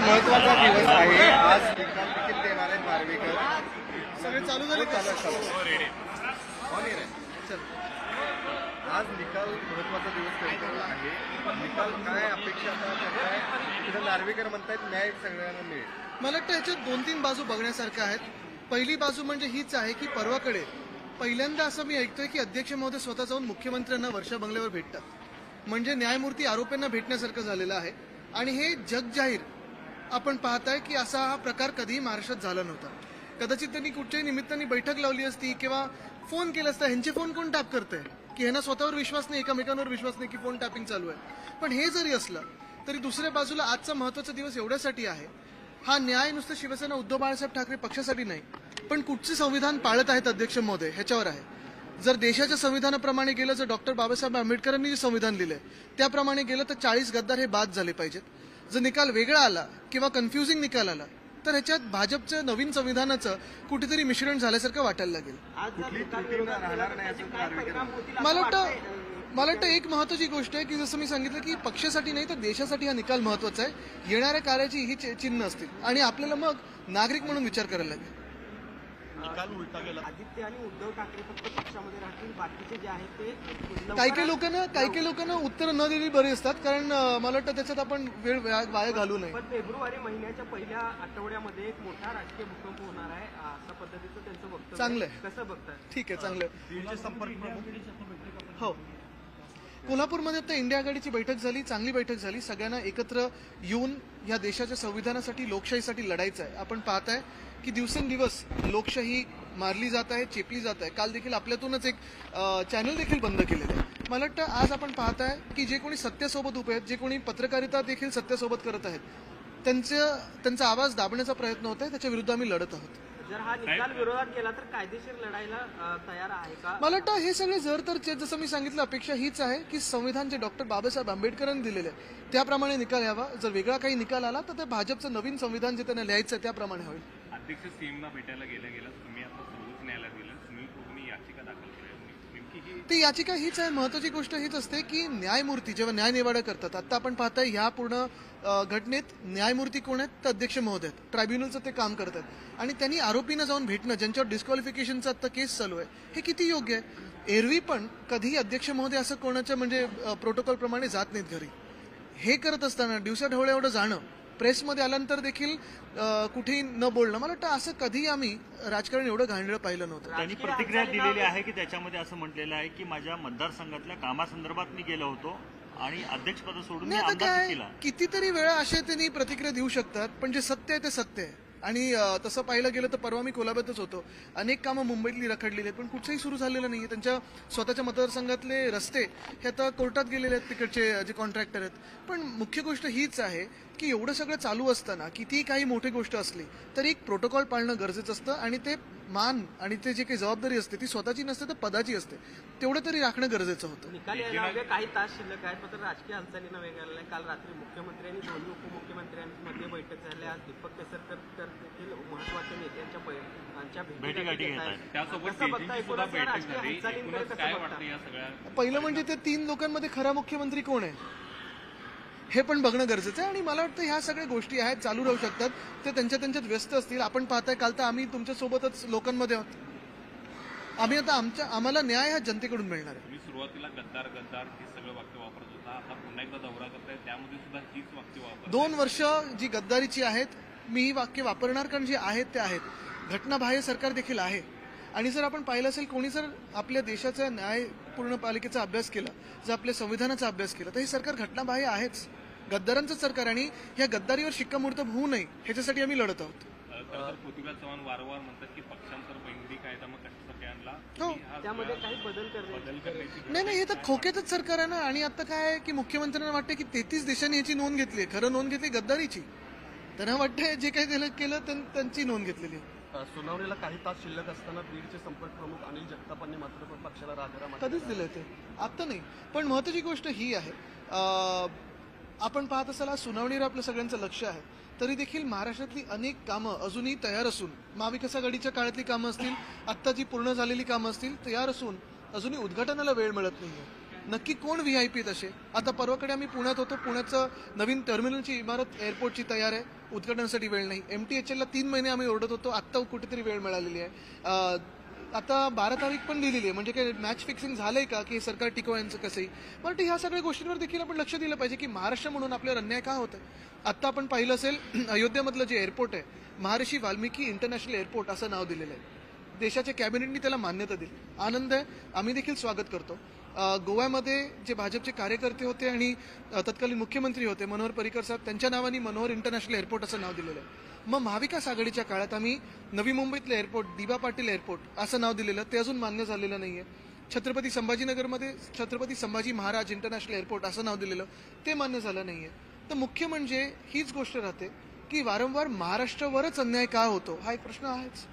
महत्वाचा दिवस आहे. आज निकाल देखील देणार आहेत नार्वेकर. सगळे चालू झाले. आज निकाल महत्वाचा दिवस ठरलेला आहे. निकाल काय अपेक्षा आता करताय? तिथे नार्वेकर म्हणतायत न्याय सगळ्यांना मिळेल. मला वाटतं याच्यात 2-3 बाजू बघण्यासारख्या आहेत. पहिली बाजू म्हणजे हीच आहे की परवाकडे पहिल्यांदा असं मी ऐकतोय की अध्यक्ष महोदय स्वतः जाऊन मुख्यमंत्र्यांना वर्षा बंगल्यावर भेटतात. म्हणजे न्यायमूर्ती आरोपींना भेटण्यासारखं झालेलं आहे. आणि हे जगजाहीर आपण पाहताय की असा हा प्रकार कधीही महाराष्ट्रात झाला नव्हता. कदाचित त्यांनी कुठच्याही निमित्ताने बैठक लावली असती किंवा फोन केला असता. ह्यांचे फोन कोण टॅप करतंय की ह्यांना स्वतःवर विश्वास नाही, एकमेकांवर विश्वास नाही की फोन टॅपिंग चालू आहे. पण हे जरी असलं तरी दुसऱ्या बाजूला आजचा महत्वाचा दिवस एवढ्यासाठी आहे, हा न्याय नुसतं शिवसेना उद्धव बाळासाहेब ठाकरे पक्षासाठी नाही, पण कुठचे संविधान पाळत आहेत अध्यक्ष महोदय ह्याच्यावर आहे. जर देशाच्या संविधानाप्रमाणे गेलं, जर डॉक्टर बाबासाहेब आंबेडकरांनी जे संविधान लिहिलंय त्याप्रमाणे गेलं तर 40 गद्दार हे बाद झाले पाहिजेत. जर निकाल वेगळा आला किंवा कन्फ्युजिंग निकाल आला तर ह्याच्यात भाजपचं नवीन संविधानाचं कुठेतरी मिश्रण झाल्यासारखं वाटायला लागेल. मला वाटतं एक महत्वाची गोष्ट आहे की जसं मी सांगितलं की पक्षासाठी नाही तर देशासाठी हा निकाल महत्वाचा आहे. येणाऱ्या कार्याची ही चिन्ह असतील आणि आपल्याला मग नागरिक म्हणून विचार करायला लागेल. आदित्य आणि उद्धव ठाकरे फक्त पक्षामध्ये राहतील, बाकीचे जे आहेत ते काही लोकांना उत्तर न दिली बरी असतात. कारण मला वाटतं त्याच्यात आपण वेळ वाया घालू नये. पण फेब्रुवारी महिन्याच्या पहिल्या आठवड्यामध्ये एक मोठा राजकीय भूकंप होणार आहे अशा पद्धतीचं त्यांचं वक्तव्य. चांगलं आहे. कसं बघताय? ठीक आहे, चांगलं आहे. हो, कोल्हापूरमध्ये आता इंडिया आघाडीची बैठक झाली, चांगली बैठक झाली. सगळ्यांना एकत्र येऊन या देशाच्या संविधानासाठी, लोकशाहीसाठी लढायचं आहे. आपण पाहताय की दिवसेंदिवस लोकशाही मारली जात आहे, चेपली जात आहे. काल देखील आपल्यातूनच एक चॅनल देखील बंद केलेलं आहे. मला वाटतं आज आपण पाहताय की जे कोणी सत्यासोबत उभे आहेत, जे कोणी पत्रकारिता देखील सत्यासोबत करत आहेत, त्यांचा आवाज दाबण्याचा प्रयत्न होत आहे. त्याच्या विरुद्ध आम्ही लढत आहोत. जर हा निकाल विरोधात केला तर कायदेशीर लढायला तयार आहे का? मला वाटतं हे सगळे जर तर जसं मी सांगितलं, अपेक्षा हीच आहे की संविधान जे डॉक्टर बाबासाहेब आंबेडकरांनी दिलेलं आहे त्याप्रमाणे निकाल यावा. जर वेगळा काही निकाल आला तर भाजपचं नवीन संविधान जे त्यांना लिहायचं आहे त्याप्रमाणे होईल. अध्यक्ष सीएमना भेटायला गेला तुम्ही आता सर्वोच्च न्यायालयात गेला, तुम्ही याचिका दाखल केली, नेमकी ती याचिका हीच आहे. महत्वाची गोष्ट हीच असते की न्यायमूर्ती जेव्हा न्यायनिवाडा करतात, आता आपण पाहताय ह्या पूर्ण घटनेत न्यायमूर्ती कोण आहेत तर अध्यक्ष महोदय आहेत. ट्रायब्युनलचं ते काम करतात आणि त्यांनी आरोपींना जाऊन भेटणं, ज्यांच्यावर डिस्क्वालिफिकेशनचा आता केस चालू आहे, हे किती योग्य आहे? एरवी पण कधी अध्यक्ष महोदय असं कोणाच्या म्हणजे प्रोटोकॉल प्रमाणे जात नाहीत घरी. हे करत असताना दिवसा ढवळे एवढं जाणं, प्रेसमध्ये आल्यानंतर देखील कुठेही न बोलणं, मला वाटतं असं कधी आम्ही राजकारण एवढं घाणेरडं पाहिलं नव्हतं. त्यांनी प्रतिक्रिया दिलेली आहे की त्याच्यामध्ये असं म्हटलेलं आहे की माझ्या मतदारसंघातल्या कामासंदर्भात मी गेलो होतो आणि अध्यक्षपद सोडून मी आमदार केला. कितीतरी वेळा असे त्यांनी प्रतिक्रिया देऊ शकतात, पण जे सत्य आहे ते सत्य आहे. आणि तसं पाहायला गेलं तर परवा मी कोल्हापूरच होतो. अनेक कामं मुंबईतली रखडलेली आहेत पण कुठचंही सुरू झालेलं नाही. त्यांच्या स्वतःच्या मतदारसंघातले रस्ते हे आता कोर्टात गेलेले आहेत तिकडचे जे कॉन्ट्रॅक्टर आहेत. पण मुख्य गोष्ट हीच आहे की एवढं सगळं चालू असताना कितीही काही मोठी गोष्ट असली तरी एक प्रोटोकॉल पाळणं गरजेचं असतं. आणि ते मान आणि ते जे काही जबाबदारी असते ती स्वतःची नसते तर पदाची असते, तेवढं तरी राखणं गरजेचं होतं. निकाल यायला काही तास शिल्लक आहेत, मात्र राजकीय हालचालींना वेग आलेला आहे. काल रात्री मुख्यमंत्री आणि दोन्ही उपमुख्यमंत्र्यांमध्ये बैठक झाली. आज दीपक केसरकर देखील महत्वाच्या नेत्यांच्या भेटीगाठी घेत आहेत. पहिलं म्हणजे ते 3 लोकांमध्ये खरा मुख्यमंत्री कोण आहे हे पण बघणं गरजेचं आहे. आणि मला वाटतं ह्या सगळ्या गोष्टी आहेत, चालू राहू शकतात. ते त्यांच्यात व्यस्त असतील. आपण पाहताय काल तर आम्ही तुमच्या सोबतच लोकांमध्ये आहोत. आम्ही आता आम्हाला न्याय हा जनतेकडून मिळणार आहे. तुम्ही सुरुवातीला गद्दार हे सगळं वाक्य वापरत होता, आता पुन्हा एकदा दौरा करताय त्यामध्ये सुद्धा हीच वाक्य वापर. 2 वर्ष जी गद्दारीची आहेत मी ही वाक्य वापरणार, कारण जे आहेत ते आहेत. घटनाबाह्य सरकार देखील आहे. आणि जर आपण पाहिलं असेल, कोणी जर आपल्या देशाचा न्यायपूर्ण पालिकेचा अभ्यास केला, जर आपल्या संविधानाचा अभ्यास केला तर हे सरकार घटनाबाह्य आहेच, गद्दारांचं सरकार. आणि ह्या गद्दारीवर शिक्कामोर्तब होऊ नये ह्याच्यासाठी आम्ही लढत आहोत. पृथ्वीराज चव्हाण वारंवार म्हणतात की पक्षांतर बंदी कायदा मग कशासाठी आणला, त्यामध्ये काही बदल करण्याची नाही, हे तर खोक्यातच सरकार आहे ना. आणि आता काय आहे की मुख्यमंत्र्यांना वाटतं की 33 देशांनी याची नोंद घेतली, खरं नोंद घेतली गद्दारीची. त्यांना वाटतं जे काही केलं त्यांची नोंद घेतलेली. सुनावणीला काही तास शिल्लक असताना बीडचे संपर्क प्रमुख अनिल जगतापांनी मात्र पक्षाला राजीनामा कधीच दिलं ते, आता नाही. पण महत्वाची गोष्ट ही आहे, आपण पाहत असाल आज सुनावणीवर आपलं सगळ्यांचं लक्ष आहे, तरी देखील महाराष्ट्रातली अनेक कामं अजूनही तयार असून, महाविकास आघाडीच्या काळातली कामं असतील, आत्ता जी पूर्ण झालेली कामं असतील, तयार असून अजूनही उद्घाटनाला वेळ मिळत नाहीये. नक्की कोण व्हीआयपी तसे? आता परवाकडे आम्ही पुण्यात होतो, पुण्याचं नवीन टर्मिनलची इमारत एअरपोर्टची तयार आहे, उद्घाटनासाठी वेळ नाही. MTHL 3 महिने आम्ही ओरडत होतो, आत्ता कुठेतरी वेळ मिळालेली आहे. आता 12 तारीख पण दिलेली आहे, म्हणजे काय मॅच फिक्सिंग झालंय का की सरकार टिकवायचं कसंही? पण ह्या सगळ्या गोष्टींवर देखील आपण लक्ष दिलं पाहिजे की महाराष्ट्र म्हणून आपल्यावर अन्याय का होत आहे. आत्ता आपण पाहिलं असेल अयोध्येमधलं जे एअरपोर्ट आहे, महर्षी वाल्मिकी इंटरनॅशनल एअरपोर्ट असं नाव दिलेलं आहे. देशाच्या कॅबिनेटनी त्याला मान्यता दिली, आनंद आहे, आम्ही देखील स्वागत करतो. गोव्यामध्ये जे भाजपचे कार्यकर्ते होते आणि तत्कालीन मुख्यमंत्री होते मनोहर पर्रिकर साहेब, त्यांच्या नावाने मनोहर इंटरनॅशनल एअरपोर्ट असं नाव दिलेलं आहे. मग महाविकास आघाडीच्या काळात आम्ही नवी मुंबईतलं एअरपोर्ट दिबा पाटील एअरपोर्ट असं नाव दिलेलं, ते अजून मान्य झालेलं नाहीये. छत्रपती संभाजीनगरमध्ये छत्रपती संभाजी महाराज इंटरनॅशनल एअरपोर्ट असं नाव दिलेलं, ते मान्य झालं नाहीये. तर मुख्य म्हणजे हीच गोष्ट राहते की वारंवार महाराष्ट्रावरच अन्याय का होतो, हा एक प्रश्न आहेच.